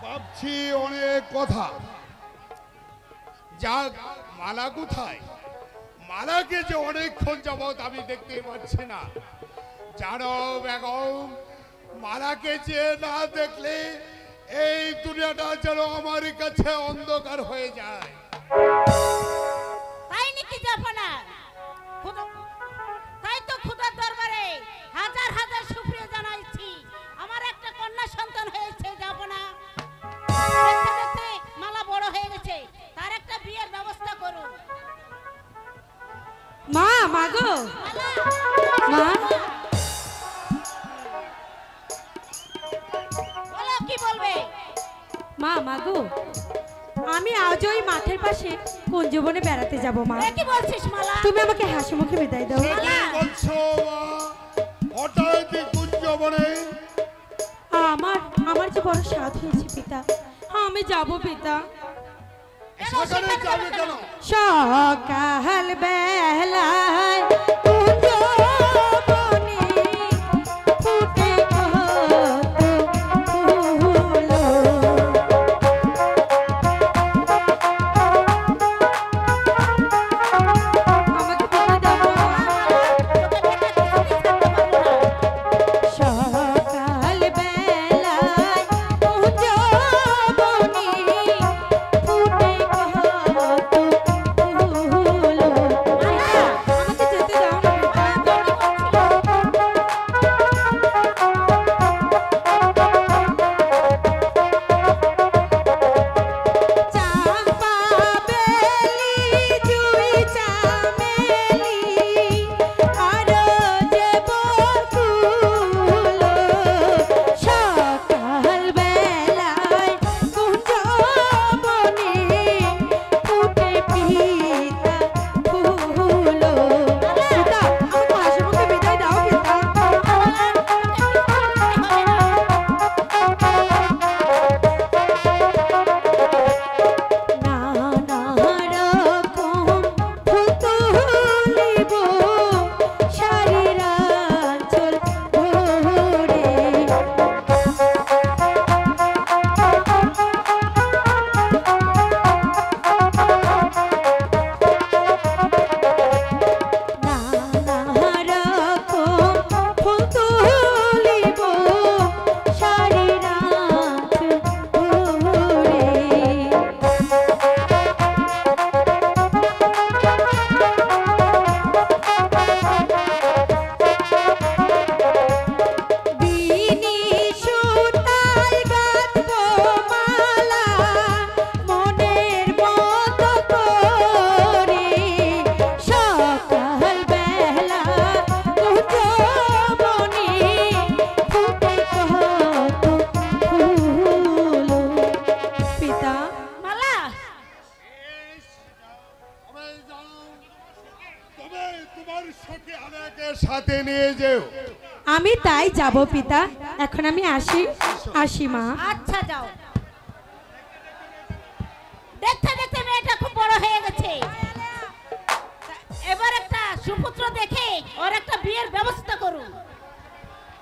ভাবছি অনেক কথা। যাক, মালা কোথায়? মালাকে যে অনেকক্ষণ যাবৎ আমি দেখতে পাচ্ছি না। জানো বেগম, মালাকে যে না দেখলে এই দুনিয়াটা যেন আমার কাছে অন্ধকার হয়ে যায়। তাই নাকি জাফনা? তাই তো খোদার দরবারে হাজার হাজার শুকরিয়া জানাইছি, আমার একটা কন্যা সন্তান হয়েছে জাফনা। দেখতে দেখতে মালা বড় হয়ে গেছে, তার একটা বিয়ের ব্যবস্থা করুন। মা, মাগো, মা, বলো কি বলবে? মা, মাগো, আমি আজ ওই মাঠের পাশে কুঞ্জবনে বেড়াতে যাব। মা, কি বলছিস মালা? তুমি আমাকে হাসি মুখে বিদায় দাও। কি বলছো মা? হঠাৎ কুঞ্জবনে? আমার আমার যে বড় সাধ হয়েছে পিতা, আমি যাব পিতা। সেখানে যাবে কেন? সকাল বেলায় কুঞ্জবনে ফুটে কত ফুল। আমাকে বিদায় দাও মা। সকাল বেলায় কুঞ্জবনে ফুটে কত ফুল। আমাকে যেতে দাও না পিতা। চাম্পা বেলি জুই চামেলি আরো যে বকুল। সকাল বেলায় কুঞ্জবনে ফুটে পিতা ফুল। পিতা, আমাকে হাসি মুখে বিদায় দাও পিতা। নানা রকম ফুল তুলিব শাড়ির আঁচল ভরে। নানা রকম ফুল তুলিব শাড়ির আঁচল ভরে। বিনি সুতায় গাঁথবো মালা মনের মতো করে। সকাল বেলা কুঞ্জবনে ফুটে কত ফুল। পিতা, মালা, তবে যাও, তবে তোমার সখী আমাকে সাথে নিয়ে যেও। আমি তাই যাব পিতা। এখন আমি আসি, আসি মা। আচ্ছা যাও। দেখতে দেখতে মেয়েটা খুব বড় হয়ে গেছে, এবার একটা সুপুত্র দেখে ওর একটা বিয়ের ব্যবস্থা করুন।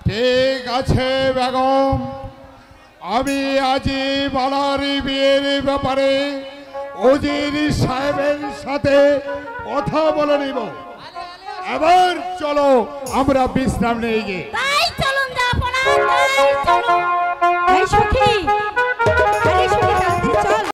ঠিক আছে বেগম, আমি আজই বালার বিয়ের ব্যাপারে উজির সাহেবের সাথে কথা বলে নিব। এবার চলো আমরা বিশ্রাম নিয়ে গিয়ে। তাই চলুন জাফনা, তাই চলুন।